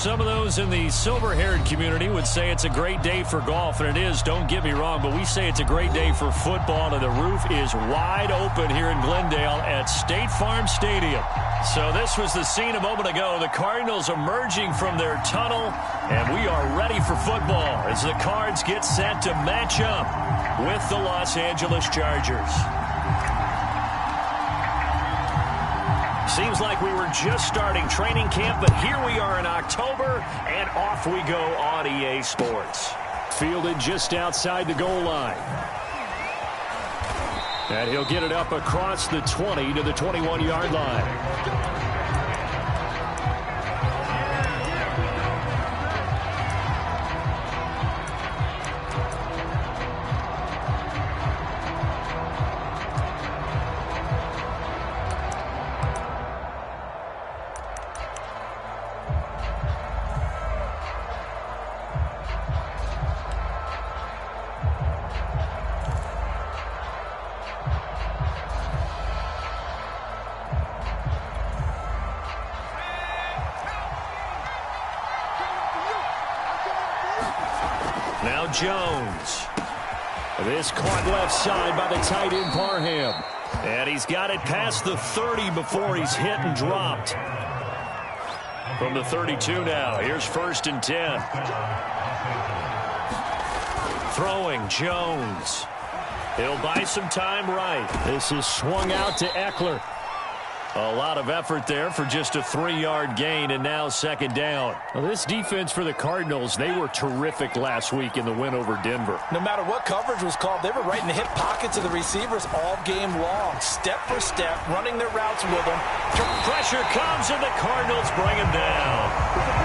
Some of those in the silver-haired community would say it's a great day for golf, and it is, don't get me wrong, but we say it's a great day for football, and the roof is wide open here in Glendale at State Farm Stadium. So this was the scene a moment ago. The Cardinals emerging from their tunnel, and we are ready for football as the Cards get set to match up with the Los Angeles Chargers. Seems like we were just starting training camp, but here we are in October, and off we go on EA Sports. Fielded just outside the goal line. And he'll get it up across the 20 to the 21-yard line. Now Jones. This caught left side by the tight end Parham. And he's got it past the 30 before he's hit and dropped. From the 32 now. Here's 1st and 10. Throwing Jones. He'll buy some time right. This is swung out to Eckler. A lot of effort there for just a 3-yard gain, and now 2nd down. Well, this defense for the Cardinals, they were terrific last week in the win over Denver. No matter what coverage was called, they were right in the hip pockets of the receivers all game long, step for step, running their routes with them. Pressure comes, and the Cardinals bring him down.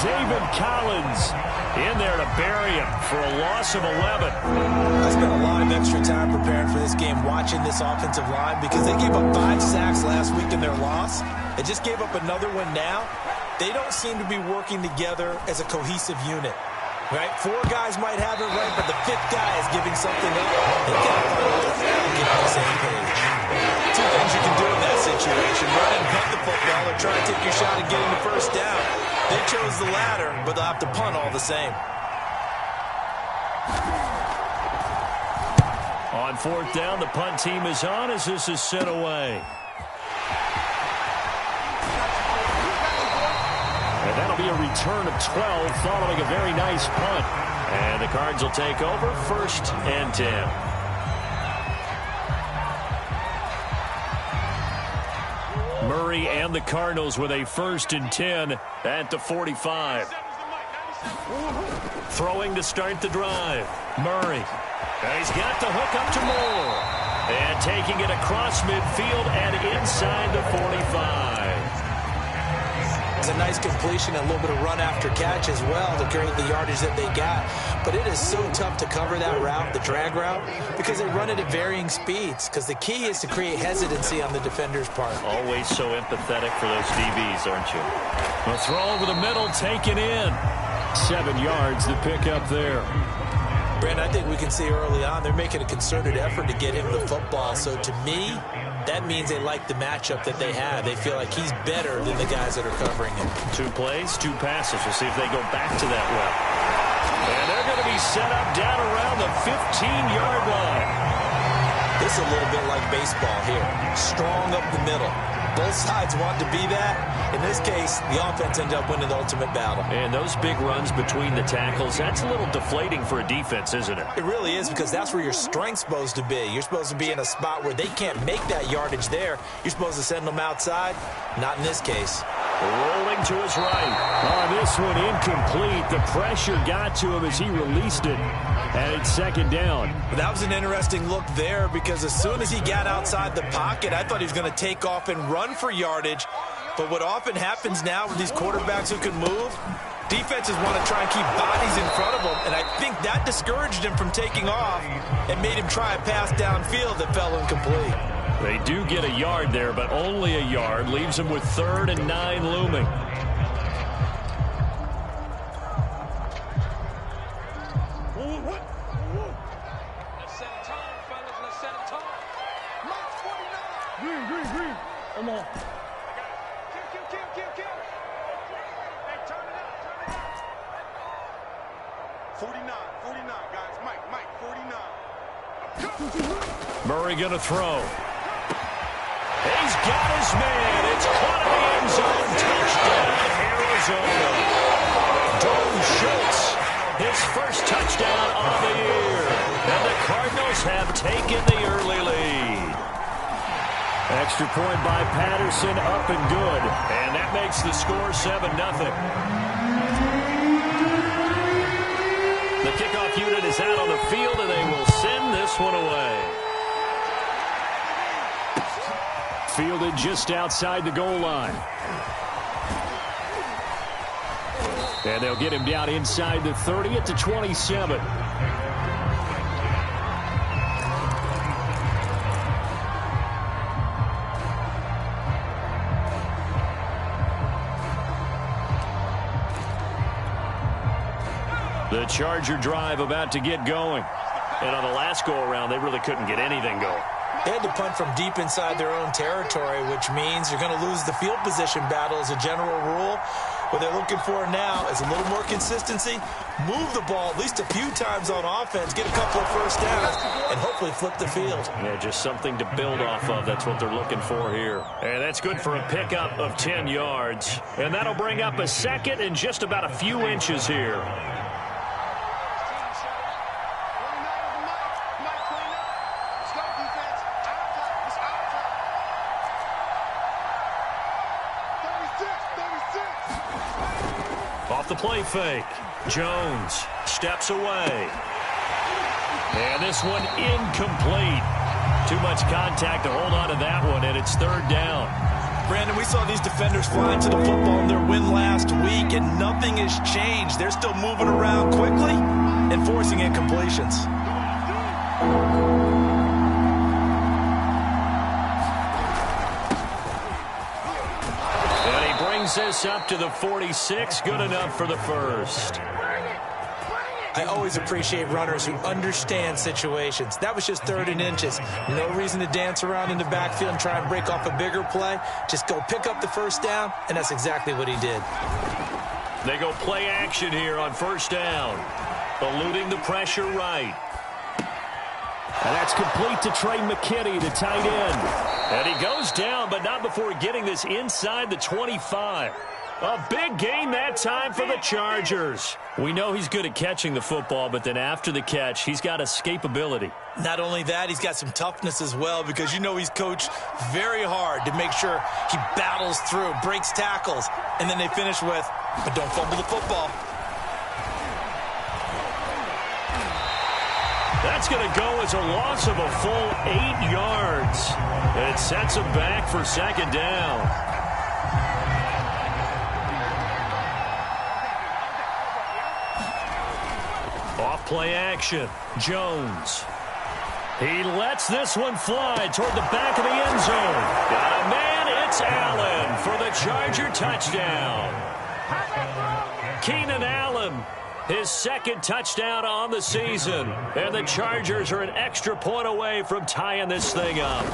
Zaven Collins in there to bury him for a loss of 11. I spent a lot of extra time preparing for this game, watching this offensive line, because they gave up 5 sacks last week in their loss. They just gave up another one now. They don't seem to be working together as a cohesive unit. Right? 4 guys might have it right, but the 5th guy is giving something up. They can't find a way to get on the same page. 2 things you can do in that situation: run and punt the football, or try and take your shot at getting the 1st down. They chose the latter, but they'll have to punt all the same. On 4th down, the punt team is on as this is sent away. And that'll be a return of 12 following a very nice punt. And the Cards will take over 1st and 10. Murray and the Cardinals with a 1st and 10 at the 45. Throwing to start the drive. Murray. And he's got the hook up to Moore. And taking it across midfield and inside the 45. It's a nice completion and a little bit of run after catch as well to create the yardage that they got. But it is so tough to cover that route, the drag route, because they run it at varying speeds. Because the key is to create hesitancy on the defender's part. Always so empathetic for those DBs, aren't you? A throw over the middle, taken in. 7 yards, the pickup there. Brandon, I think we can see early on they're making a concerted effort to get him the football. So to me, that means they like the matchup that they have. They feel like he's better than the guys that are covering him. 2 plays, 2 passes. We'll see if they go back to that route. And they're going to be set up down around the 15-yard line. This is a little bit like baseball here. Strong up the middle. Both sides want to be that. In this case, the offense ended up winning the ultimate battle. And those big runs between the tackles, that's a little deflating for a defense, isn't it? It really is, because that's where your strength's supposed to be. You're supposed to be in a spot where they can't make that yardage there. You're supposed to send them outside. Not in this case. Rolling to his right. Oh, this one incomplete. The pressure got to him as he released it. And it's 2nd down. That was an interesting look there, because as soon as he got outside the pocket, I thought he was going to take off and run for yardage. But what often happens now with these quarterbacks who can move, defenses want to try and keep bodies in front of them, and I think that discouraged him from taking off and made him try a pass downfield that fell incomplete. They do get a yard there, but only a yard. Leaves them with 3rd and 9 looming. Let's set a tone, fellas. Let's set a tone. Mark 49. Green. Come on. Kill. Hey, turn it up. Murray going to throw. He's got his man. It's caught in the end zone. Touchdown, Arizona. Dalton Schultz, his first touchdown of the year. And the Cardinals have taken the early lead. Extra point by Patterson, up and good. And that makes the score 7-0. The kickoff unit is out on the field, and they will send this one away. Fielded just outside the goal line. And they'll get him down inside the 30 at the 27. The Charger drive about to get going. And on the last go-around, they really couldn't get anything going. They had to punt from deep inside their own territory, which means you're going to lose the field position battle as a general rule. What they're looking for now is a little more consistency, move the ball at least a few times on offense, get a couple of first downs, and hopefully flip the field. Yeah, just something to build off of. That's what they're looking for here. And that's good for a pickup of 10 yards. And that'll bring up a second and just about a few inches here. Off the play fake. Jones steps away. And this one incomplete. Too much contact to hold on to that one, and it's third down. Brandon, we saw these defenders flying to the football in their win last week, and nothing has changed. They're still moving around quickly and forcing incompletions. This up to the 46, good enough for the first. I always appreciate runners who understand situations. That was just 3rd and inches. No reason to dance around in the backfield and try and break off a bigger play. Just go pick up the first down, and that's exactly what he did. They go play action here on first down. Eluding the pressure right. And that's complete to Trey McKinney, the tight end. And he goes down, but not before getting this inside the 25. A big gain that time for the Chargers. We know he's good at catching the football, but then after the catch, he's got escapability. Not only that, he's got some toughness as well, because you know he's coached very hard to make sure he battles through, breaks tackles, and then they finish with, but don't fumble the football. That's going to go as a loss of a full 8 yards. It sets him back for second down. Off play action. Jones. He lets this one fly toward the back of the end zone. Got a man. It's Allen for the Charger touchdown. Keenan Allen. His second touchdown on the season. And the Chargers are an extra point away from tying this thing up.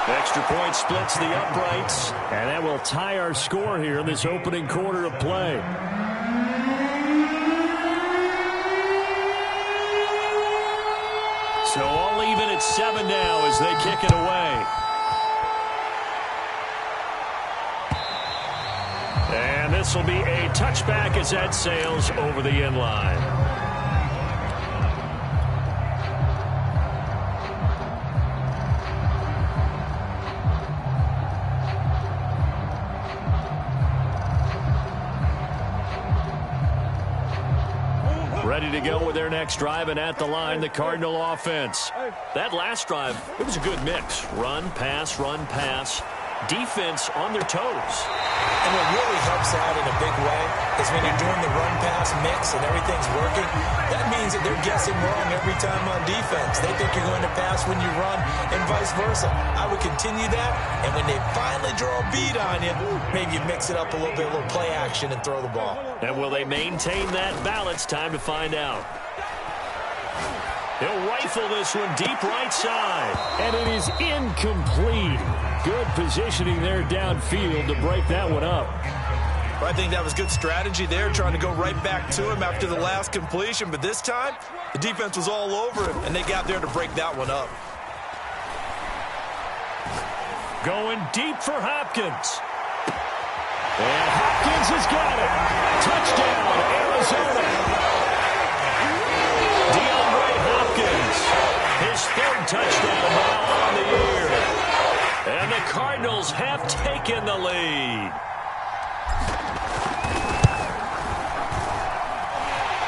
Extra point splits the uprights. And that will tie our score here in this opening quarter of play. So all even at 7 now as they kick it away. And this will be a touchback as that sails over the end line. Ready to go with their next drive, and at the line, the Cardinal offense. That last drive, it was a good mix. Run, pass, defense on their toes. And what really helps out in a big way is when you're doing the run-pass mix and everything's working, that means that they're guessing wrong every time on defense. They think you're going to pass when you run and vice versa. I would continue that, and when they finally draw a beat on you, maybe you mix it up a little bit, a little play action, and throw the ball. And will they maintain that balance? Time to find out. He'll rifle this one deep right side. And it is incomplete. Good positioning there downfield to break that one up. I think that was good strategy there, trying to go right back to him after the last completion. But this time, the defense was all over him, and they got there to break that one up. Going deep for Hopkins. And Hopkins has got it. Touchdown, Arizona. DeAndre Hopkins, his third touchdown now on the year. And the Cardinals have taken the lead.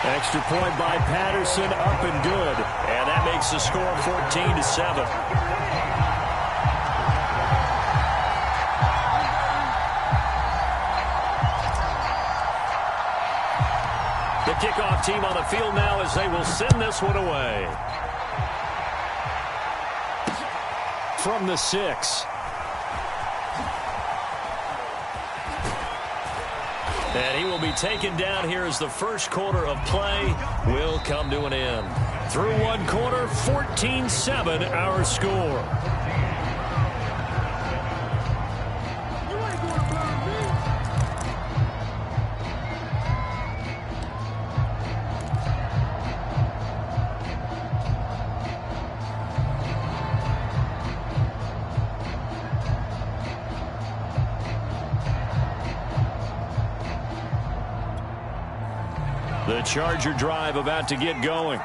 Extra point by Patterson, up and good. And that makes the score 14-7. The kickoff team on the field now as they will send this one away. From the 6. And he will be taken down here as the first quarter of play will come to an end. Through one quarter, 14-7 our score. The Charger drive about to get going.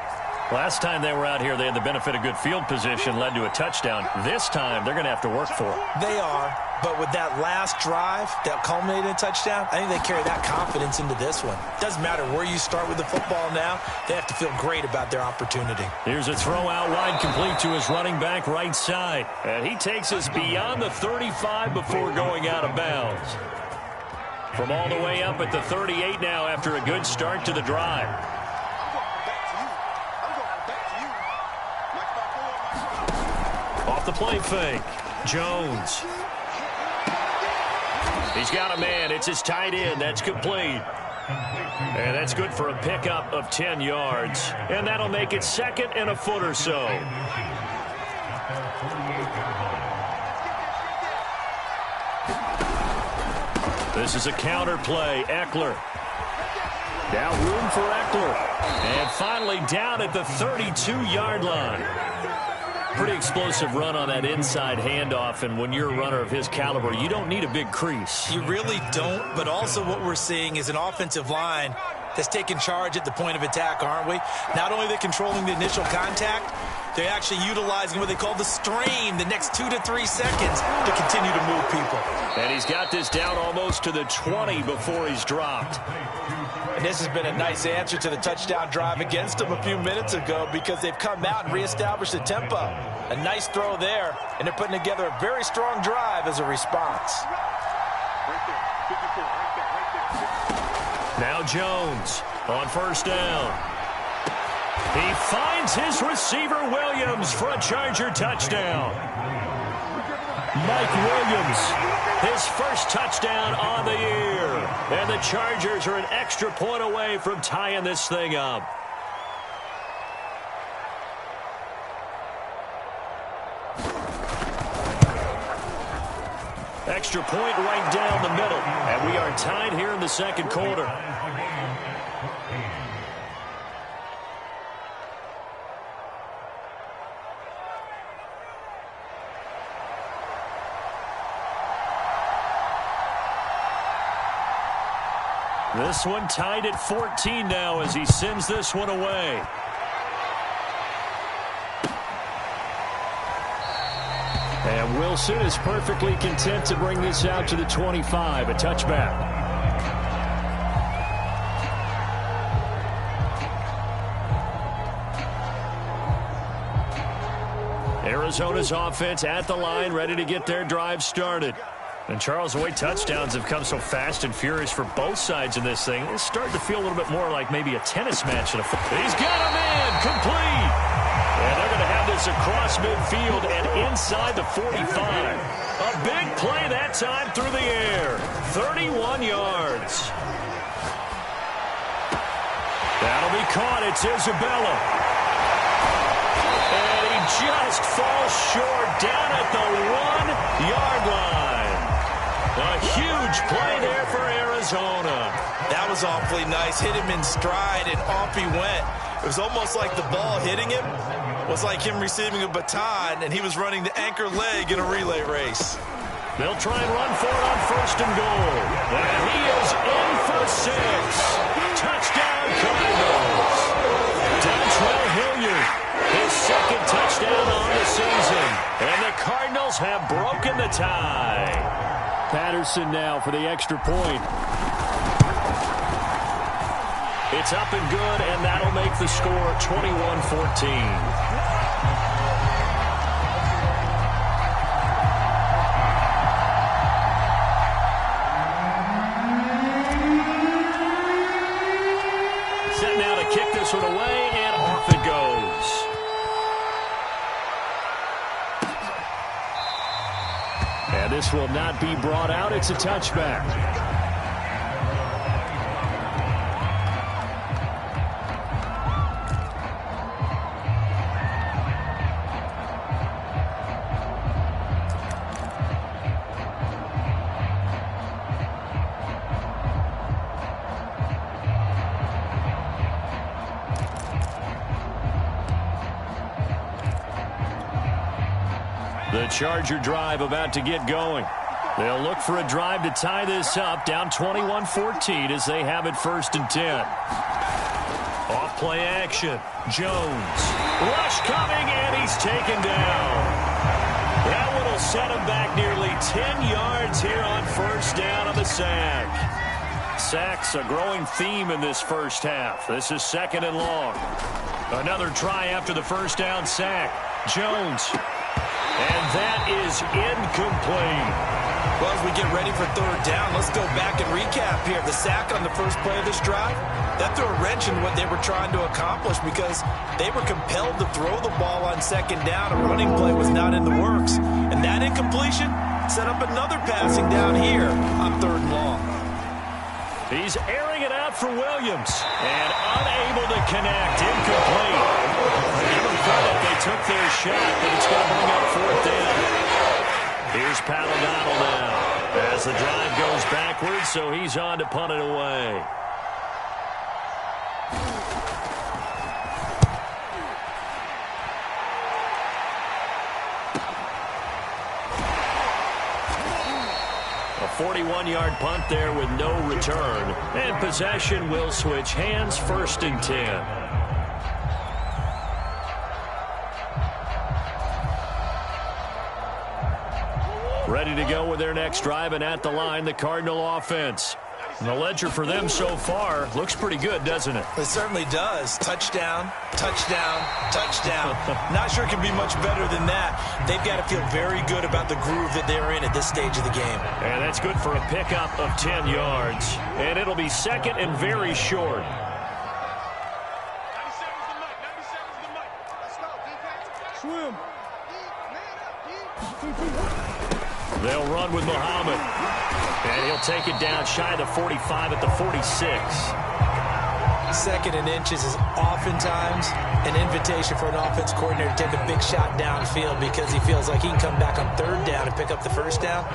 Last time they were out here, they had the benefit of good field position, led to a touchdown. This time, they're going to have to work for it. They are, but with that last drive that culminated in a touchdown, I think they carry that confidence into this one. Doesn't matter where you start with the football now, they have to feel great about their opportunity. Here's a throw out wide, complete to his running back right side. And he takes us beyond the 35 before going out of bounds. From all the way up at the 38 now after a good start to the drive. Off the play fake. Jones. He's got a man. It's his tight end. That's complete. And that's good for a pickup of 10 yards. And that'll make it second and a foot or so. This is a counter play. Eckler. Now room for Eckler. And finally down at the 32-yard line. Pretty explosive run on that inside handoff, and when you're a runner of his caliber, you don't need a big crease. You really don't, but also what we're seeing is an offensive line that's taking charge at the point of attack, aren't we? Not only are they controlling the initial contact, they're actually utilizing what they call the strain, the next 2 to 3 seconds, to continue to move people. And he's got this down almost to the 20 before he's dropped. And this has been a nice answer to the touchdown drive against them a few minutes ago because they've come out and reestablished the tempo. A nice throw there, and they're putting together a very strong drive as a response. Now Jones on first down. He finds his receiver Williams for a Charger touchdown. Mike Williams, his first touchdown on the year. And the Chargers are an extra point away from tying this thing up. Extra point right down the middle. And we are tied here in the second quarter. This one tied at 14 now as he sends this one away. And Wilson is perfectly content to bring this out to the 25, a touchback. Arizona's offense at the line, ready to get their drive started. And Charles, the way touchdowns have come so fast and furious for both sides in this thing, it's starting to feel a little bit more like maybe a tennis match than a football. He's got a man, complete. And they're going to have this across midfield and inside the 45. A big play that time through the air. 31 yards. That'll be caught. It's Isabella. And he just falls short down at the 1-yard line. A huge play there for Arizona. Arizona. That was awfully nice. Hit him in stride, and off he went. It was almost like the ball hitting him was like him receiving a baton, and he was running the anchor leg in a relay race. They'll try and run for it on 1st and goal. And he is in for 6. Touchdown, Cardinals. Dontrell Hilliard, his 2nd touchdown on the season. And the Cardinals have broken the tie. Patterson now for the extra point. It's up and good, and that'll make the score 21-14. Kick this one away, and off it goes. And this will not be brought out. It's a touchback. The Charger drive about to get going. They'll look for a drive to tie this up, down 21-14 as they have it 1st and 10. Off play action. Jones. Rush coming, and he's taken down. That one will set him back nearly 10 yards here on 1st down on the sack. Sacks a growing theme in this first half. This is 2nd and long. Another try after the 1st down sack. Jones. And that is incomplete. Well, as we get ready for 3rd down, let's go back and recap here. The sack on the first play of this drive, that threw a wrench in what they were trying to accomplish because they were compelled to throw the ball on 2nd down. A running play was not in the works. And that incompletion set up another passing down here on 3rd and long. He's airing it out for Williams. And unable to connect. Incomplete. Give them credit. They took their shot, but it's going to bring up 4th down. Here's Pat O'Donnell now as the drive goes backwards, so he's on to punt it away. A 41-yard punt there with no return, and possession will switch hands, 1st and 10. Ready to go with their next drive, and at the line, the Cardinal offense. And the ledger for them so far looks pretty good, doesn't it? It certainly does. Touchdown, touchdown, touchdown. Not sure it can be much better than that. They've got to feel very good about the groove that they're in at this stage of the game. And that's good for a pickup of 10 yards. And it'll be 2nd and very short. Swim. They'll run with Muhammad. And he'll take it down shy of the 45 at the 46. 2nd and inches is oftentimes an invitation for an offense coordinator to take a big shot downfield because he feels like he can come back on 3rd down and pick up the 1st down.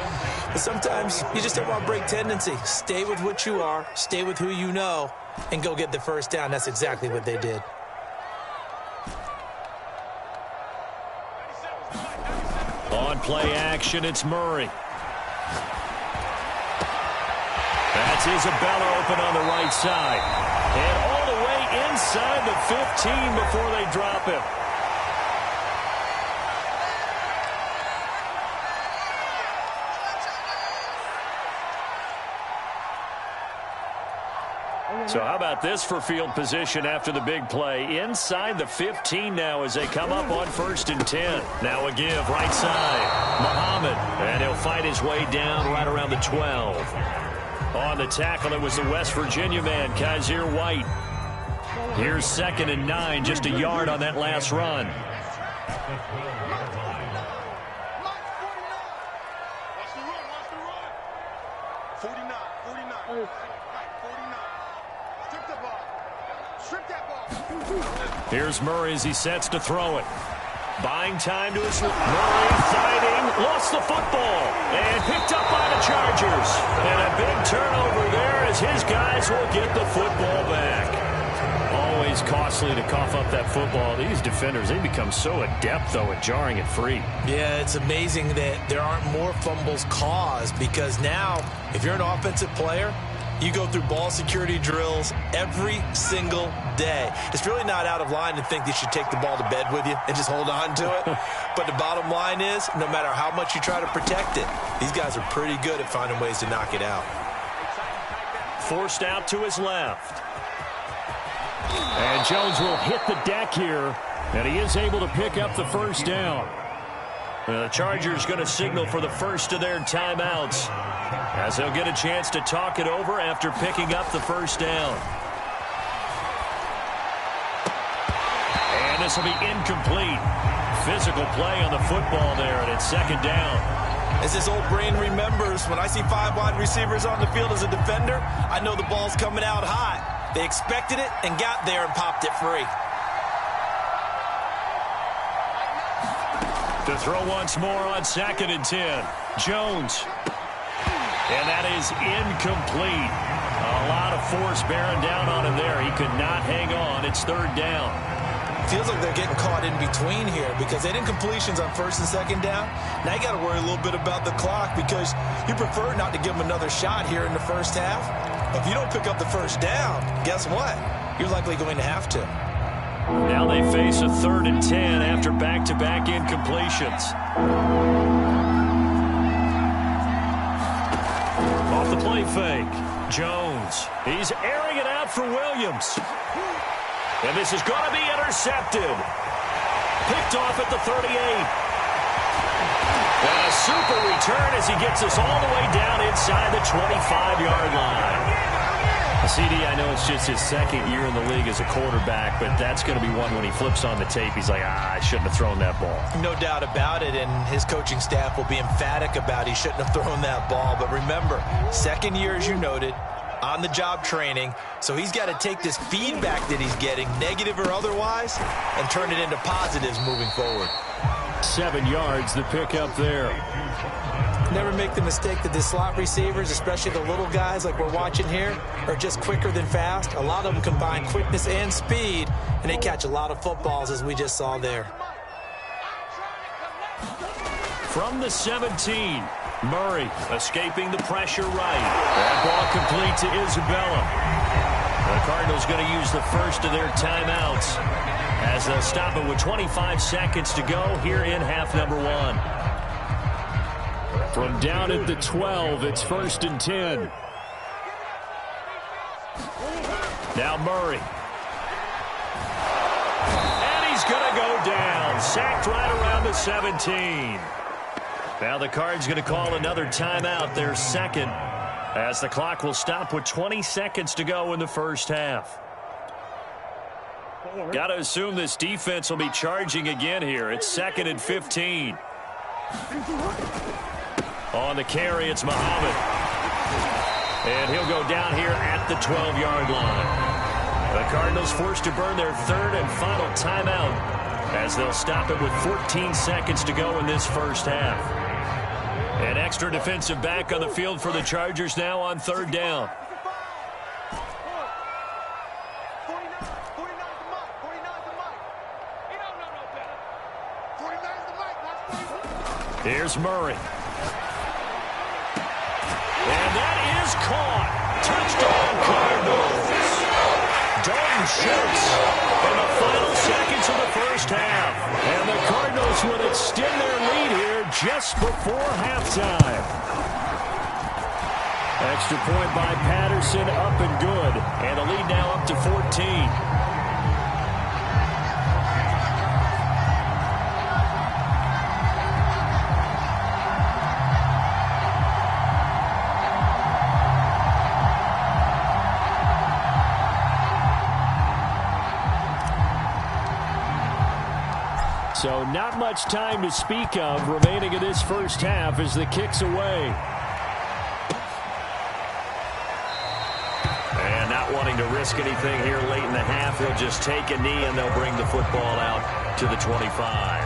But sometimes you just don't want to break tendency. Stay with what you are, stay with who you know, and go get the 1st down. That's exactly what they did. On play action, it's Murray. That's Isabella open on the right side. And all the way inside the 15 before they drop him. So how about this for field position after the big play? Inside the 15 now as they come up on 1st and 10. Now a give right side. Muhammad. And he'll fight his way down right around the 12. On the tackle, it was the West Virginia man, Kaiser White. Here's 2nd and 9, just a yard on that last run. Here's Murray as he sets to throw it. Buying time to his left. Murray fighting. Lost the football. And picked up by the Chargers. And a big turnover there as his guys will get the football back. Always costly to cough up that football. These defenders, they become so adept, though, at jarring it free. Yeah, it's amazing that there aren't more fumbles caused because now, if you're an offensive player, you go through ball security drills every single day. It's really not out of line to think that you should take the ball to bed with you and just hold on to it. But the bottom line is, no matter how much you try to protect it, these guys are pretty good at finding ways to knock it out. Forced out to his left. And Jones will hit the deck here, and he is able to pick up the first down. The Chargers going to signal for the first of their timeouts as they'll get a chance to talk it over after picking up the first down. And this will be incomplete. Physical play on the football there, and it's second down. As this old brain remembers, when I see 5 wide receivers on the field as a defender, I know the ball's coming out hot. They expected it and got there and popped it free. To throw once more on 2nd and 10. Jones. And that is incomplete. A lot of force bearing down on him there. He could not hang on. It's 3rd down. Feels like they're getting caught in between here because they didn't completions on 1st and 2nd down. Now you got to worry a little bit about the clock because you prefer not to give them another shot here in the first half. If you don't pick up the first down, guess what? You're likely going to have to. Now they face a 3rd and 10 after back-to-back incompletions. Off the play fake. Jones. He's airing it out for Williams. And this is going to be intercepted. Picked off at the 38. And a super return as he gets us all the way down inside the 25-yard line. CD, I know it's just his 2nd year in the league as a quarterback, but that's going to be one when he flips on the tape. He's like, I shouldn't have thrown that ball. No doubt about it, and his coaching staff will be emphatic about he shouldn't have thrown that ball. But remember, 2nd year, as you noted, on-the-job training, so he's got to take this feedback that he's getting, negative or otherwise, and turn it into positives moving forward. 7 yards, the pickup there. Never make the mistake that the slot receivers, especially the little guys like we're watching here, are just quicker than fast. A lot of them combine quickness and speed, and they catch a lot of footballs, as we just saw there. From the 17, Murray escaping the pressure right. That ball complete to Isabella. The Cardinals going to use the first of their timeouts as they'll stop it with 25 seconds to go here in half number 1. From down at the 12, it's 1st and 10. Now Murray. And he's going to go down. Sacked right around the 17. Now the Cards going to call another timeout, their 2nd, as the clock will stop with 20 seconds to go in the first half. Got to assume this defense will be charging again here. It's 2nd and 15. On the carry, it's Muhammad. And he'll go down here at the 12-yard line. The Cardinals forced to burn their 3rd and final timeout as they'll stop it with 14 seconds to go in this first half. An extra defensive back on the field for the Chargers now on 3rd down. Here's Murray. And that is caught. Touchdown, Cardinals. Dalton Schultz in the final seconds of the first half. And the Cardinals will extend their lead here just before halftime. Extra point by Patterson, up and good. And the lead now up to 14. So not much time to speak of remaining in this first half as the kick's away. And not wanting to risk anything here late in the half, he'll just take a knee and they'll bring the football out to the 25.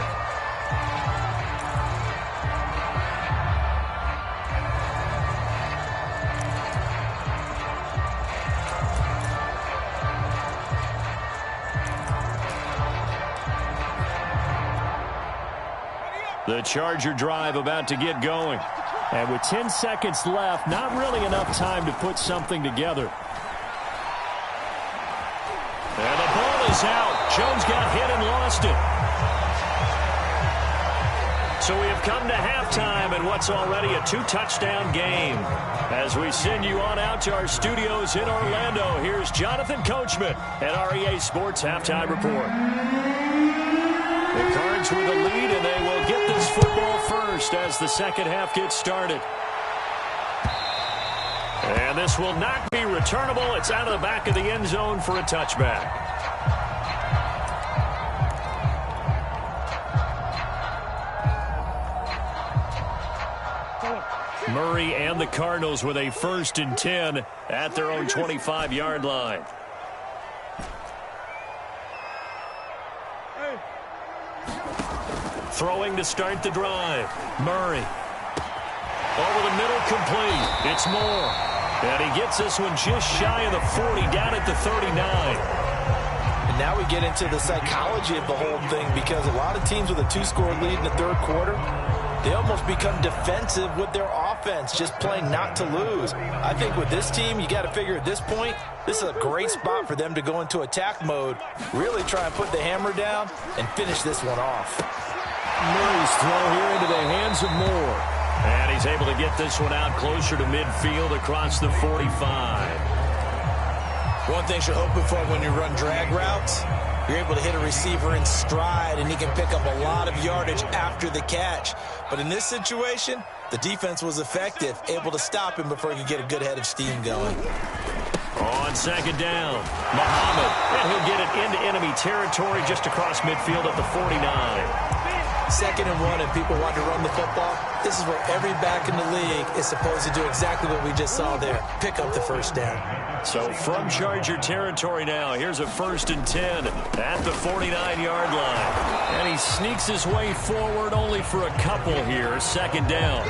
The Charger drive about to get going. And with 10 seconds left, not really enough time to put something together. And the ball is out. Jones got hit and lost it. So we have come to halftime in what's already a 2-touchdown game. As we send you on out to our studios in Orlando, here's Jonathan Coachman at REA Sports Halftime Report. The Cards with the lead, and they will get this football first as the second half gets started. And this will not be returnable. It's out of the back of the end zone for a touchback. Murray and the Cardinals with a 1st and 10 at their own 25-yard line. Throwing to start the drive. Murray. Over the middle, complete. It's Moore. And he gets this one just shy of the 40, down at the 39. And now we get into the psychology of the whole thing, because a lot of teams with a 2-score lead in the third quarter, they almost become defensive with their offense, just playing not to lose. I think with this team, you got to figure at this point, this is a great spot for them to go into attack mode, really try and put the hammer down and finish this one off. Murray's throw here into the hands of Moore. And he's able to get this one out closer to midfield across the 45. One thing you're hoping for when you run drag routes, you're able to hit a receiver in stride, and he can pick up a lot of yardage after the catch. But in this situation, the defense was effective, able to stop him before he could get a good head of steam going. On second down, Muhammad, and he'll get it into enemy territory just across midfield at the 49. 2nd and 1, and people want to run the football. This is where every back in the league is supposed to do exactly what we just saw there, pick up the first down. So from Charger territory now, here's a 1st and 10 at the 49-yard line. And he sneaks his way forward only for a couple here, 2nd down.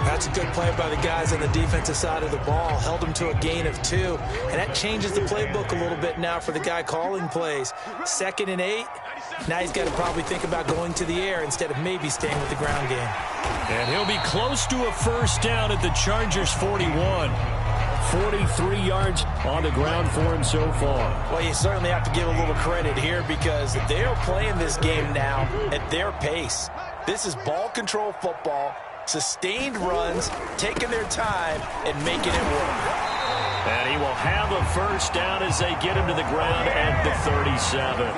That's a good play by the guys on the defensive side of the ball. Held him to a gain of 2. And that changes the playbook a little bit now for the guy calling plays. 2nd and 8. Now he's got to probably think about going to the air instead of maybe staying with the ground game. And he'll be close to a 1st down at the Chargers 41. 43 yards on the ground for him so far. Well, you certainly have to give a little credit here, because they're playing this game now at their pace. This is ball control football, sustained runs, taking their time and making it work. And he will have a 1st down as they get him to the ground at the 37.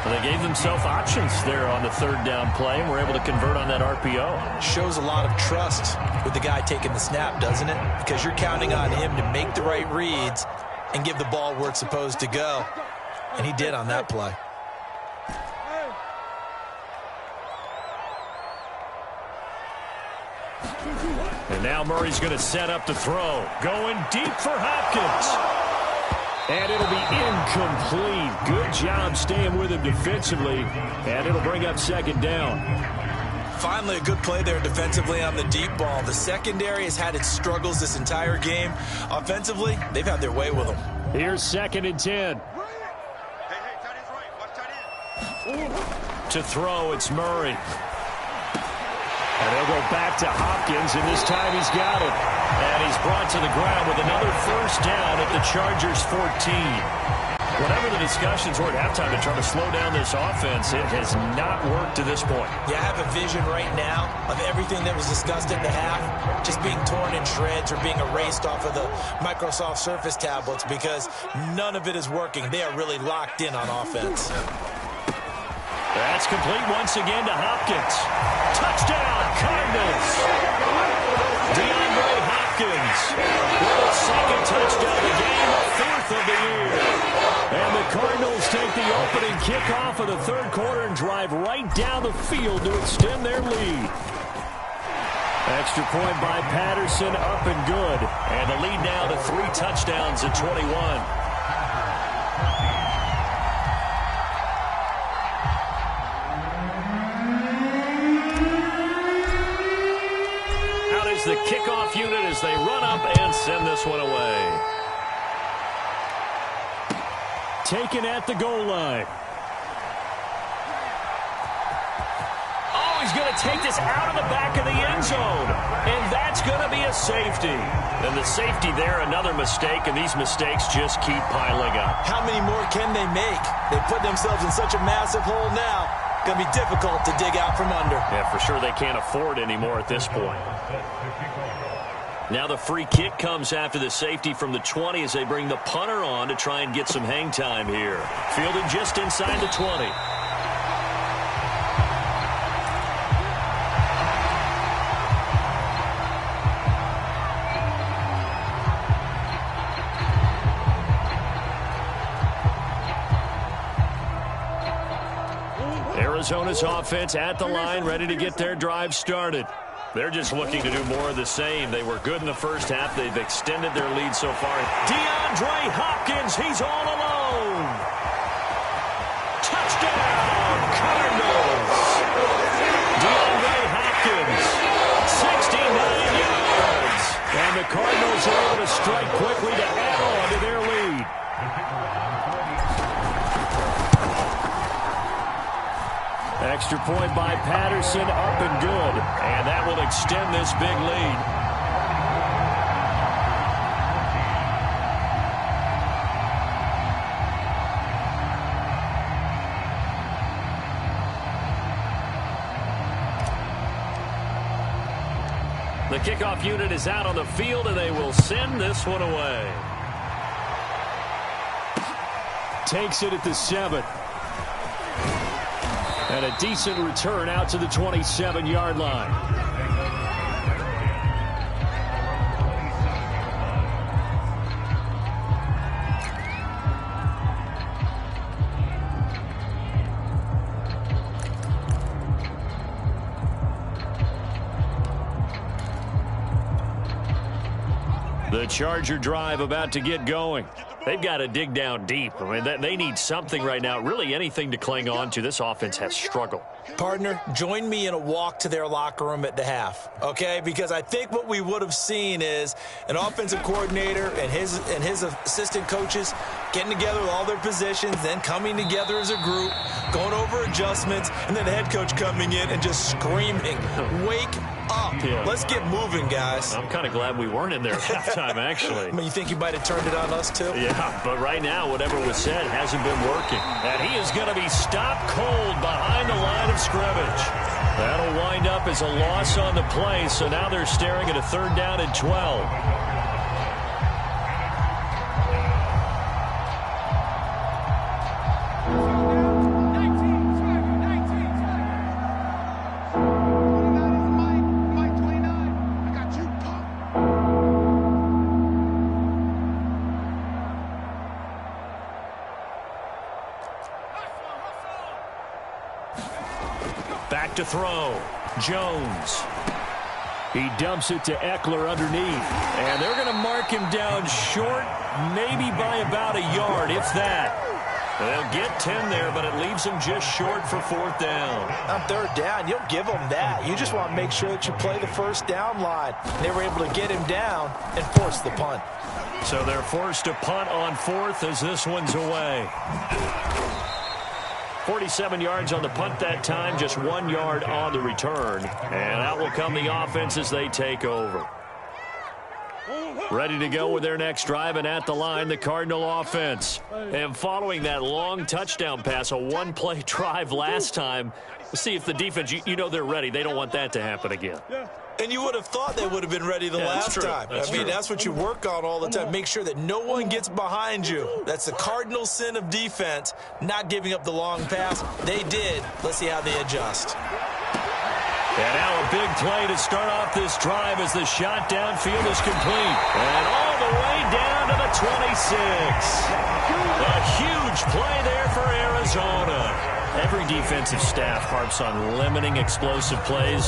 Well, they gave themselves options there on the 3rd down play, and were able to convert on that RPO. Shows a lot of trust with the guy taking the snap, doesn't it? Because you're counting on him to make the right reads and give the ball where it's supposed to go. And he did on that play. And now Murray's going to set up the throw. Going deep for Hopkins. And it'll be incomplete. Good job staying with him defensively. And it'll bring up 2nd down. Finally, a good play there defensively on the deep ball. The secondary has had its struggles this entire game. Offensively, they've had their way with them. Here's 2nd and 10. To throw, it's Murray. And they'll go back to Hopkins, and this time he's got it. And he's brought to the ground with another 1st down at the Chargers 14. Whatever the discussions were at halftime to try to slow down this offense, it has not worked to this point. Yeah, I have a vision right now of everything that was discussed at the half just being torn in shreds or being erased off of the Microsoft Surface tablets, because none of it is working. They are really locked in on offense. That's complete once again to Hopkins. Touchdown, Cardinals. DeAndre Hopkins with a 2nd touchdown of the game, 4th of the year. And the Cardinals take the opening kickoff of the 3rd quarter and drive right down the field to extend their lead. Extra point by Patterson, up and good. And the lead now to 3 touchdowns at 21. The kickoff unit as they run up and send this one away. Taken at the goal line. Oh, he's going to take this out of the back of the end zone. And that's going to be a safety. And the safety there, another mistake, and these mistakes just keep piling up. How many more can they make? They put themselves in such a massive hole now. Going to be difficult to dig out from under. Yeah, for sure they can't afford anymore at this point. Now the free kick comes after the safety from the 20 as they bring the punter on to try and get some hang time here. Fielded just inside the 20. Arizona's offense at the line, ready to get their drive started. They're just looking to do more of the same. They were good in the first half. They've extended their lead so far. DeAndre Hopkins, he's all alone. Touchdown, Cardinals. DeAndre Hopkins, 69 yards. And the Cardinals are able to strike quickly to add on to their lead. Extra point by Patterson, up and good. And that will extend this big lead. The kickoff unit is out on the field, and they will send this one away. Takes it at the 7. And a decent return out to the 27-yard line. The Charger drive about to get going. They've got to dig down deep. I mean, they need something right now, really anything to cling on to. This offense has struggled. Partner, join me in a walk to their locker room at the half, okay? Because I think what we would have seen is an offensive coordinator and his assistant coaches getting together with all their positions, then coming together as a group, going over adjustments, and then the head coach coming in and just screaming, wake up. Yeah. Let's get moving, guys. I'm kind of glad we weren't in there at halftime, actually. I mean, you think you might have turned it on us, too? Yeah, but right now, whatever was said hasn't been working. And he is going to be stopped cold behind the line of scrimmage. That'll wind up as a loss on the play, so now they're staring at a 3rd down and 12. Back to throw. Jones. He dumps it to Eckler underneath. And they're going to mark him down short, maybe by about a yard, if that. They'll get 10 there, but it leaves them just short for 4th down. On 3rd down, you'll give them that. You just want to make sure that you play the 1st down line. They were able to get him down and force the punt. So they're forced to punt on 4th as this one's away. 47 yards on the punt that time, just 1 yard on the return. And out will come the offense as they take over. Ready to go with their next drive, and at the line, the Cardinal offense. And following that long touchdown pass, a one-play drive last time, let's see if the defense, you know they're ready. They don't want that to happen again. And you would have thought they would have been ready the last time. I mean, that's what you work on all the time. Make sure that no one gets behind you. That's the cardinal sin of defense, not giving up the long pass. They did. Let's see how they adjust. And now a big play to start off this drive as the shot downfield is complete. And all the way down to the 26. A huge play there for Arizona. Every defensive staff harps on limiting explosive plays.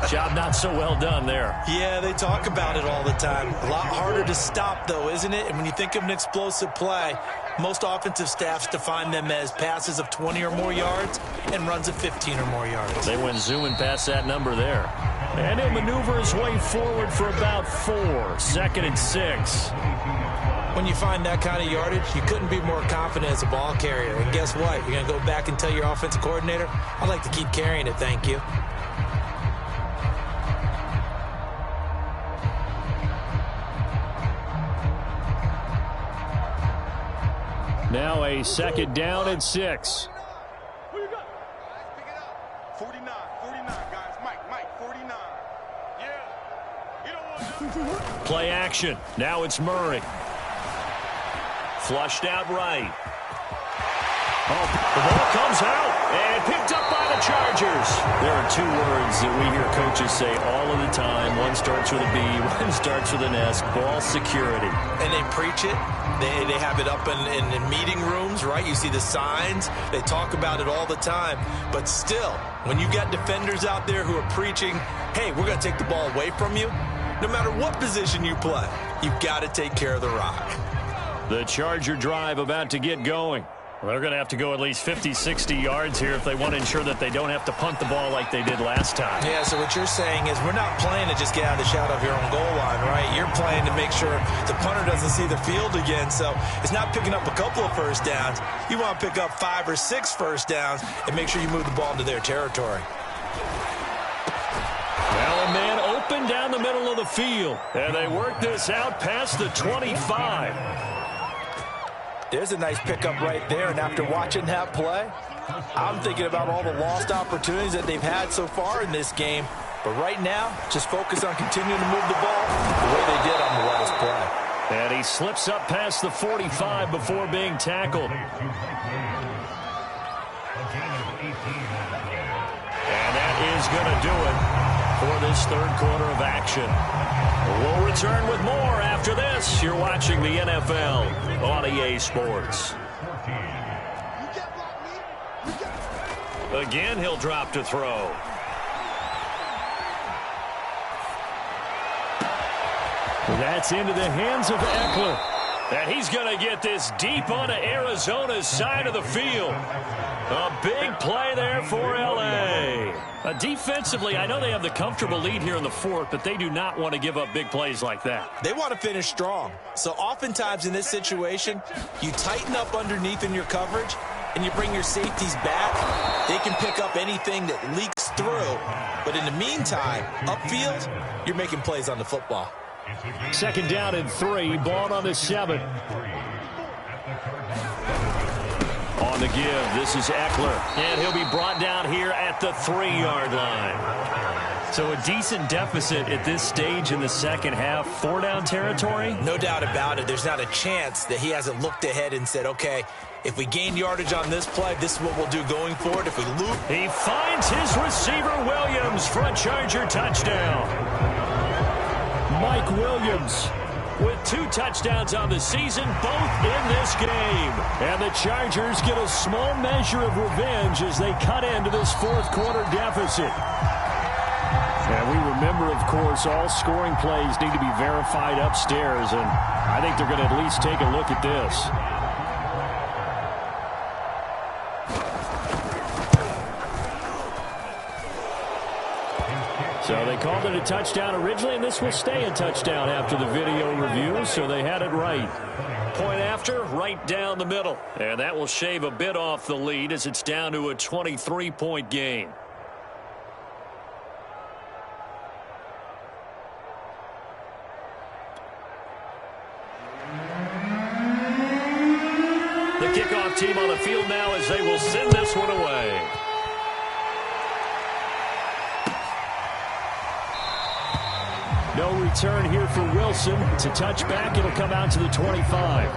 Job not so well done there. Yeah, they talk about it all the time. A lot harder to stop, though, isn't it? And when you think of an explosive play, most offensive staffs define them as passes of 20 or more yards and runs of 15 or more yards. They went zooming past that number there. And he'll maneuver his way forward for about 4. 2nd and 6. When you find that kind of yardage, you couldn't be more confident as a ball carrier. And guess what? You're going to go back and tell your offensive coordinator, I'd like to keep carrying it, thank you. Now a 2nd down and 6. Who you got? Pick it up. 49, guys. Mike, 49. Yeah. You don't want to. Play action. Now it's Murray. Flushed out right. Oh, the ball comes out and picked up by the Chargers. There are 2 words that we hear coaches say all of the time. One starts with a B, one starts with an S. Ball security. And they preach it. They have it up in meeting rooms, right? You see the signs. They talk about it all the time. But still, when you got defenders out there who are preaching, hey, we're going to take the ball away from you, no matter what position you play, you've got to take care of the rock. The Charger drive about to get going. Well, they're going to have to go at least 50, 60 yards here if they want to ensure that they don't have to punt the ball like they did last time. Yeah, so what you're saying is we're not playing to just get out of the shadow of your own goal line, right? You're playing to make sure the punter doesn't see the field again. So it's not picking up a couple of first downs. You want to pick up 5 or 6 first downs and make sure you move the ball into their territory. Well, a man open down the middle of the field. And they work this out past the 25. There's a nice pickup right there, and after watching that play, I'm thinking about all the lost opportunities that they've had so far in this game. But right now, just focus on continuing to move the ball the way they did on the last play. And he slips up past the 45 before being tackled. And that is going to do it for this 3rd quarter of action. We'll return with more after this. You're watching the NFL on EA Sports. Again, he'll drop to throw. That's into the hands of Eckler. And he's going to get this deep onto Arizona's side of the field. A big play there for L.A. Defensively, I know they have the comfortable lead here in the 4th, but they do not want to give up big plays like that. They want to finish strong. So oftentimes in this situation, you tighten up underneath in your coverage, and you bring your safeties back. They can pick up anything that leaks through. But in the meantime, upfield, you're making plays on the football. 2nd down and 3, ball on the 7. On the give, this is Eckler, and he'll be brought down here at the 3-yard line. So a decent deficit at this stage in the 2nd half. 4-down territory? No doubt about it. There's not a chance that he hasn't looked ahead and said, okay, if we gain yardage on this play, this is what we'll do going forward. If we loop. He finds his receiver, Williams, for a Charger touchdown. Mike Williams with 2 touchdowns on the season, both in this game. And the Chargers get a small measure of revenge as they cut into this 4th quarter deficit. And we remember, of course, all scoring plays need to be verified upstairs, and I think they're going to at least take a look at this. So they called it a touchdown originally, and this will stay a touchdown after the video review, so they had it right. Point after, right down the middle. And that will shave a bit off the lead as it's down to a 23-point game. The kickoff team on the field now as they will send this one away. No return here for Wilson. It's a touchback. It'll come out to the 25.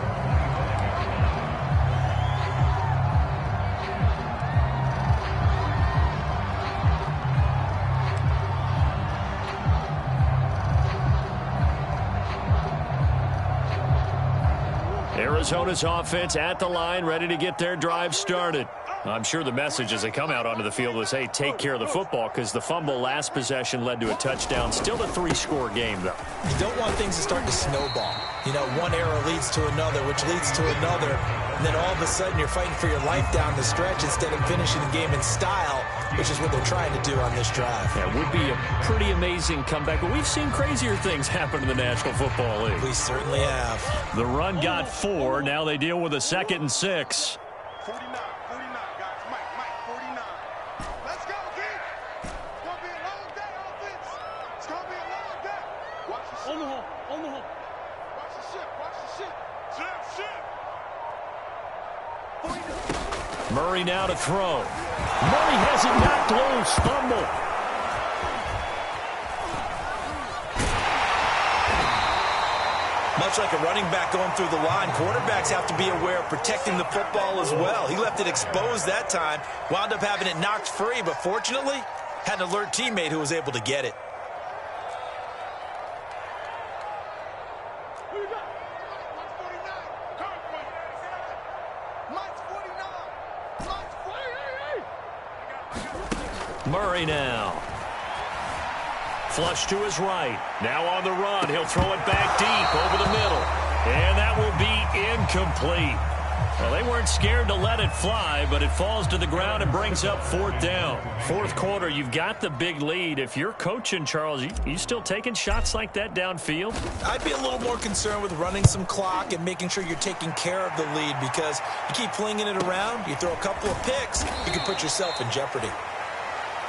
Arizona's offense at the line, ready to get their drive started. I'm sure the message as they come out onto the field was, hey, take care of the football, because the fumble last possession led to a touchdown. Still a 3-score game, though. You don't want things to start to snowball. You know, one error leads to another, which leads to another, and then all of a sudden you're fighting for your life down the stretch instead of finishing the game in style, which is what they're trying to do on this drive. Yeah, it would be a pretty amazing comeback, but we've seen crazier things happen in the National Football League. We certainly have. The run got 4. Now they deal with a 2nd and 6. 49, 49, guys. Mike, 49. Let's go, kid. It's going to be a long day, offense. It's going to be a long day. Watch the ship. On the hole. Watch the ship. Ship. Murray now to throw. Murray has it knocked loose. Fumble. Much like a running back going through the line, quarterbacks have to be aware of protecting the football as well. He left it exposed that time, wound up having it knocked free, but fortunately, had an alert teammate who was able to get it. Murray now. Flush to his right. Now on the run. He'll throw it back deep over the middle. And that will be incomplete. Well, they weren't scared to let it fly, but it falls to the ground and brings up 4th down. 4th quarter, you've got the big lead. If you're coaching, Charles, you still taking shots like that downfield? I'd be a little more concerned with running some clock and making sure you're taking care of the lead, because you keep flinging it around, you throw a couple of picks, you can put yourself in jeopardy.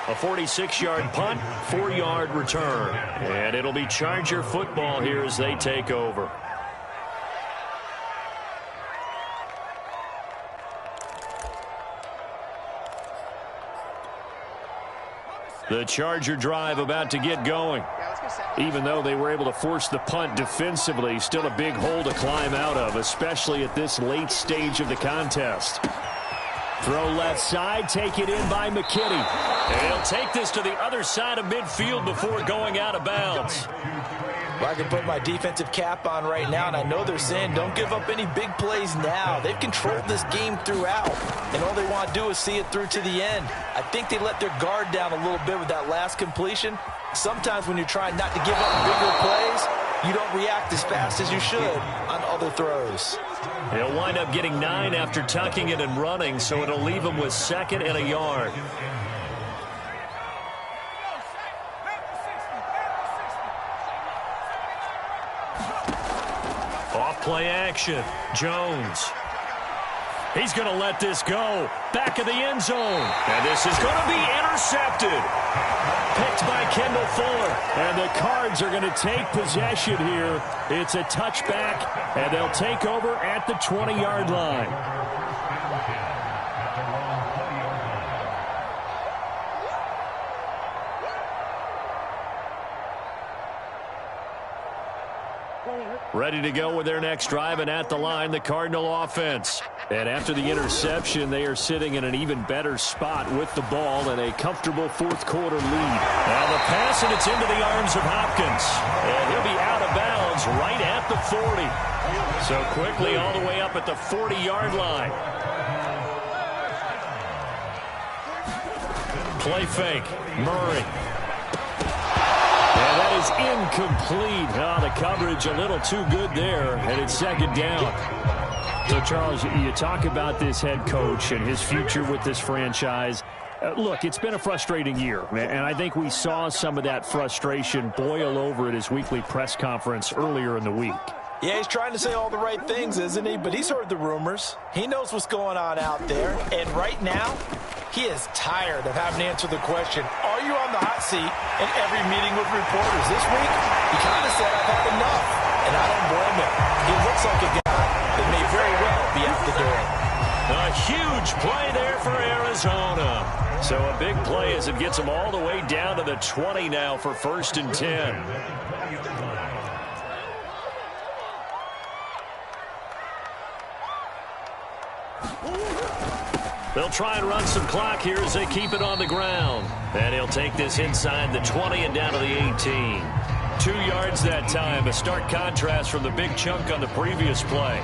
A 46-yard punt, 4-yard return. And it'll be Charger football here as they take over. The Charger drive about to get going. Even though they were able to force the punt defensively, still a big hole to climb out of, especially at this late stage of the contest. Throw left side, take it in by McKinney. And he'll take this to the other side of midfield before going out of bounds. Well, I can put my defensive cap on right now, and I know they're saying don't give up any big plays now. They've controlled this game throughout, and all they want to do is see it through to the end. I think they let their guard down a little bit with that last completion. Sometimes when you're trying not to give up bigger plays, you don't react as fast as you should on other throws. He'll wind up getting 9 after tucking it and running, so it'll leave him with 2nd and a yard. Off play action. Jones. He's going to let this go. Back of the end zone. And this is going to be intercepted. Picked by Kendall Fuller. And the Cards are going to take possession here. It's a touchback, and they'll take over at the 20-yard line. Ready to go with their next drive, and at the line, the Cardinal offense. And after the interception, they are sitting in an even better spot with the ball and a comfortable 4th quarter lead. Now the pass, and it's into the arms of Hopkins. And he'll be out of bounds right at the 40. So quickly all the way up at the 40-yard line. Play fake. Murray. And that is incomplete. Oh, the coverage a little too good there, and it's 2nd down. So, Charles, you talk about this head coach and his future with this franchise. Look, it's been a frustrating year, and I think we saw some of that frustration boil over at his weekly press conference earlier in the week. Yeah, he's trying to say all the right things, isn't he? But he's heard the rumors. He knows what's going on out there. And right now, he is tired of having to answer the question, are you on the hot seat in every meeting with reporters? This week, he kind of said, I've had enough. And I don't blame him. He looks like a guy that may very well be out the door. A huge play there for Arizona. So a big play as it gets them all the way down to the 20 now for 1st and 10. They'll try and run some clock here as they keep it on the ground. And he'll take this inside the 20 and down to the 18. 2 yards that time, a stark contrast from the big chunk on the previous play.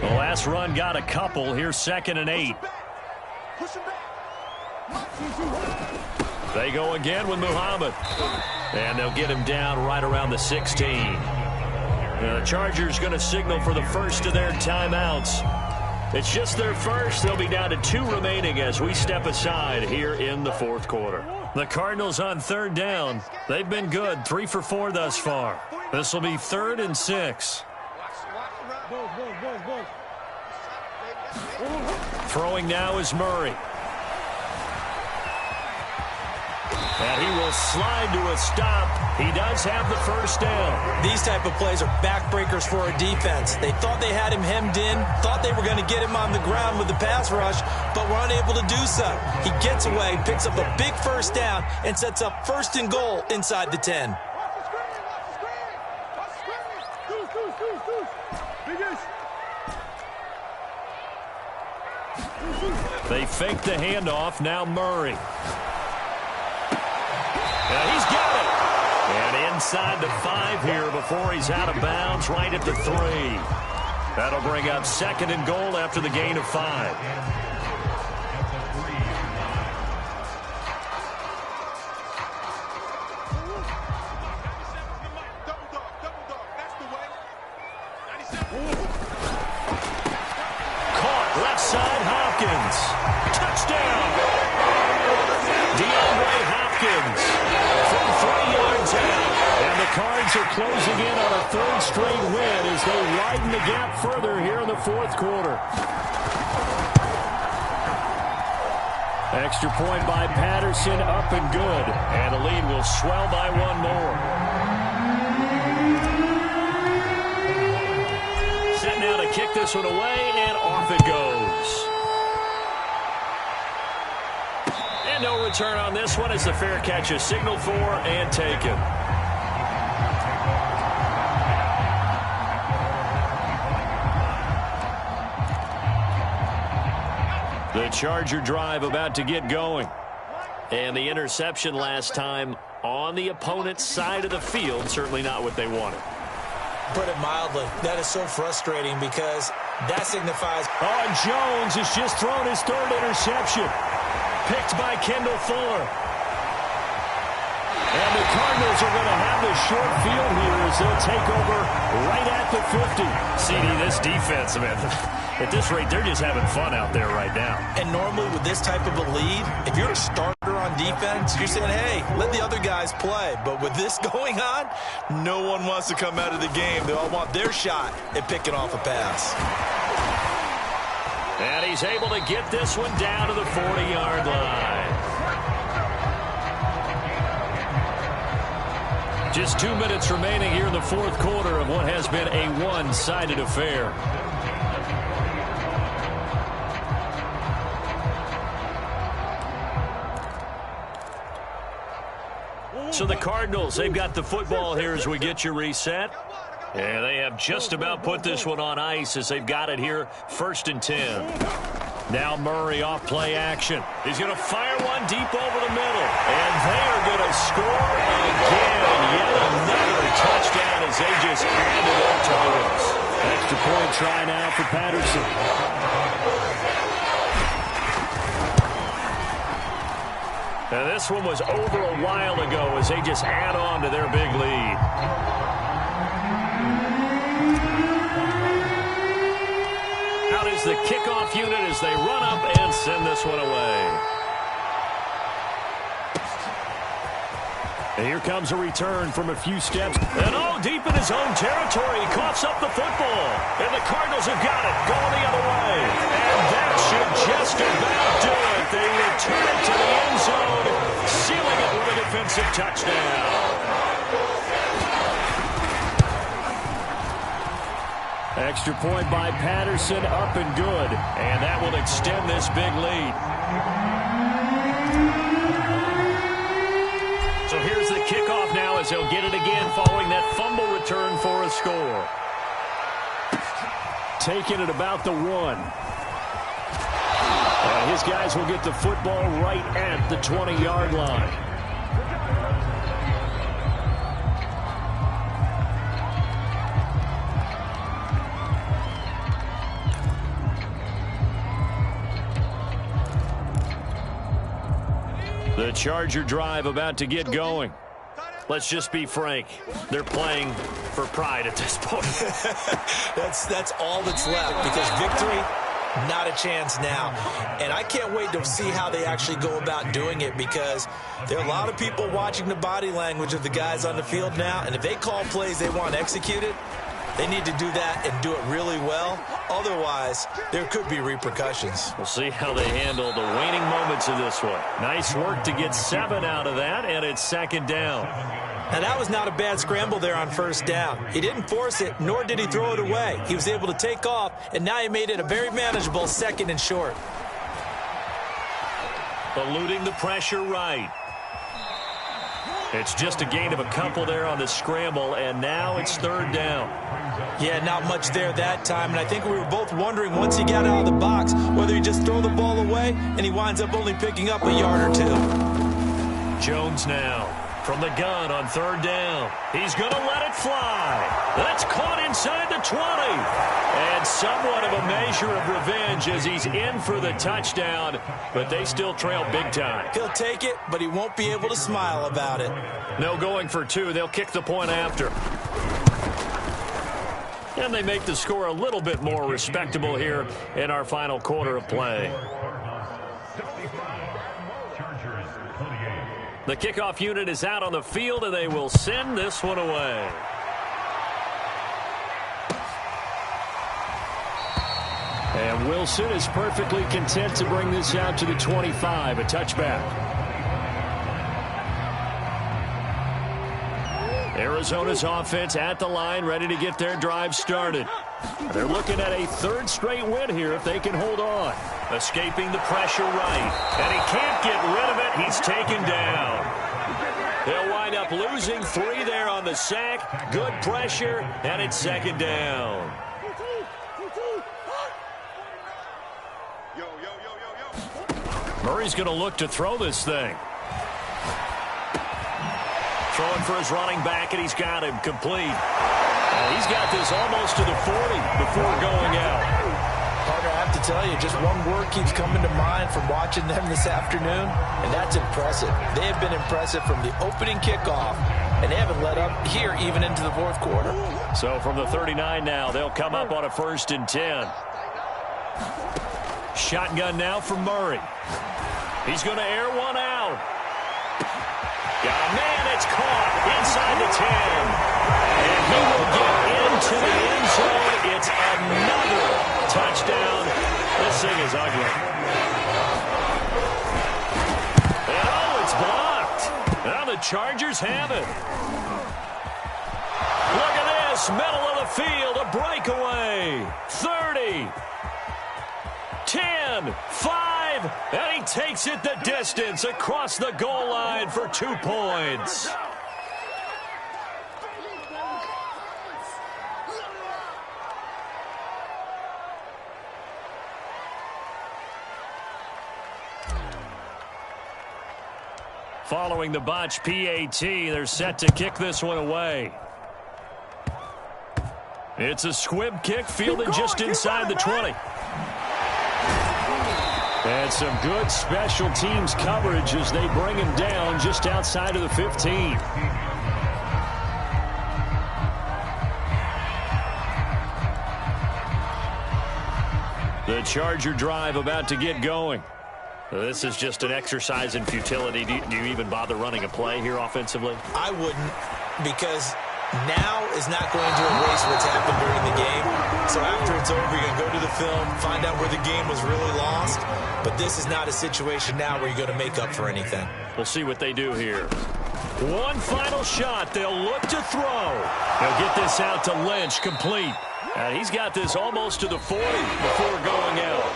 The last run got a couple. Here's 2nd and 8. Push him back. They go again with Muhammad. And they'll get him down right around the 16. The Chargers going to signal for the first of their timeouts. It's just their first. They'll be down to 2 remaining as we step aside here in the fourth quarter. The Cardinals on third down. They've been good, 3 for 4 thus far. This will be 3rd and 6. Throwing now is Murray. And he will slide to a stop. He does have the first down. These type of plays are backbreakers for a defense. They thought they had him hemmed in, thought they were going to get him on the ground with the pass rush, but were unable to do so. He gets away, picks up a big first down, and sets up 1st and goal inside the 10. They fake the handoff. Now Murray. He's got it. And inside the 5 here before he's out of bounds, right at the 3. That'll bring up 2nd and goal after the gain of 5. Caught left side, Hopkins. Touchdown. DeAndre Hopkins from 3 yards out. And the Cards are closing in on a 3rd straight win as they widen the gap further here in the fourth quarter. Extra point by Patterson, up and good. And the lead will swell by 1 more. Set now to kick this one away, and off it goes. And no return on this one as the fair catch is signaled for and taken. The Charger drive about to get going. And the interception last time on the opponent's side of the field, certainly not what they wanted. Put it mildly, that is so frustrating because that signifies... Oh, and Jones has just thrown his 3rd interception. Picked by Kendall Fuller. And the Cardinals are going to have the short field here as they'll take over right at the 50. CD, this defense, man, at this rate, they're just having fun out there right now. And normally with this type of a lead, if you're a starter on defense, you're saying, hey, let the other guys play. But with this going on, no one wants to come out of the game. They all want their shot at picking off a pass. And he's able to get this one down to the 40-yard line. Just 2 minutes remaining here in the fourth quarter of what has been a one-sided affair. So the Cardinals, they've got the football here as we get you reset. And they have just about put this one on ice as they've got it here, 1st and 10. Now Murray off play action. He's going to fire one deep over the middle. And they are going to score again. Yet another touchdown as they just add to their totals. Extra point try now for Patterson. Now this one was over a while ago as they just add on to their big lead. Out is the kickoff unit as they run up and send this one away. And here comes a return from a few steps. And deep in his own territory, he coughs up the football. And the Cardinals have got it, going the other way. And that should just about do it. They return it to the end zone, sealing it with a defensive touchdown. Extra point by Patterson, up and good. And that will extend this big lead. So here's the kickoff now as they'll get it again following that fumble return for a score. Taking it about the 1. And his guys will get the football right at the 20-yard line. The Charger drive about to get going. Let's just be frank. They're playing for pride at this point. That's all that's left, because victory, not a chance now. And I can't wait to see how they actually go about doing it, because there are a lot of people watching the body language of the guys on the field now, and if they call plays they want executed, they need to do that and do it really well. Otherwise, there could be repercussions. We'll see how they handle the waning moments of this one. Nice work to get 7 out of that, and it's second down. Now, that was not a bad scramble there on first down. He didn't force it, nor did he throw it away. He was able to take off, and now he made it a very manageable 2nd and short. Eluding the pressure right. It's just a gain of a couple there on the scramble, and now it's 3rd down. Yeah, not much there that time, and I think we were both wondering once he got out of the box whether he just throw the ball away, and he winds up only picking up a yard or 2. Jones now from the gun on 3rd down. He's going to let it fly. That's caught inside the 20. And somewhat of a measure of revenge as he's in for the touchdown, but they still trail big time. He'll take it, but he won't be able to smile about it. No going for 2. They'll kick the point after. And they make the score a little bit more respectable here in our final quarter of play. The kickoff unit is out on the field, and they will send this one away. And Wilson is perfectly content to bring this out to the 25, a touchback. Arizona's offense at the line, ready to get their drive started. They're looking at a 3rd straight win here if they can hold on. Escaping the pressure right, and he can't get rid of it. He's taken down. They'll wind up losing 3 there on the sack. Good pressure, and it's 2nd down. Murray's going to look to throw this thing. Throwing for his running back, and he's got him complete. He's got this almost to the 40 before going out. Parker, I have to tell you, just one word keeps coming to mind from watching them this afternoon, and that's impressive. They have been impressive from the opening kickoff, and they haven't let up here even into the 4th quarter. So from the 39 now, they'll come up on a 1st and 10. Shotgun now for Murray. He's going to air one out. Got a man, it's caught inside the 10. And he will get into the end zone. It's another touchdown. This thing is ugly. And oh, it's blocked. Now the Chargers have it. Look at this, middle of the field, a breakaway. 30. 10, 5, and he takes it the distance across the goal line for 2 points. Following the botch PAT, they're set to kick this one away. It's a squib kick fielded just inside the 20. And some good special teams coverage as they bring him down just outside of the 15. The Charger drive about to get going. This is just an exercise in futility. Do you even bother running a play here offensively? I wouldn't, because now is not going to erase what's happened during the game. So after it's over, you're going to go to the film, find out where the game was really lost. But this is not a situation now where you're going to make up for anything. We'll see what they do here. One final shot. They'll look to throw. They'll get this out to Lynch, complete. And he's got this almost to the 40 before going out.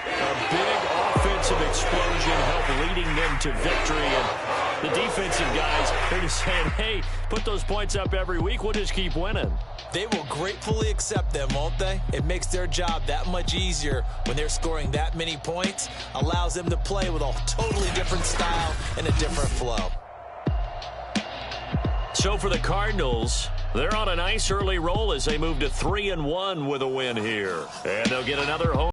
A big offensive explosion helped leading them to victory. And the defensive guys, they're just saying, hey, put those points up every week. We'll just keep winning. They will gratefully accept them, won't they? It makes their job that much easier when they're scoring that many points. Allows them to play with a totally different style and a different flow. So for the Cardinals, they're on a nice early roll as they move to 3-1 with a win here. And they'll get another home.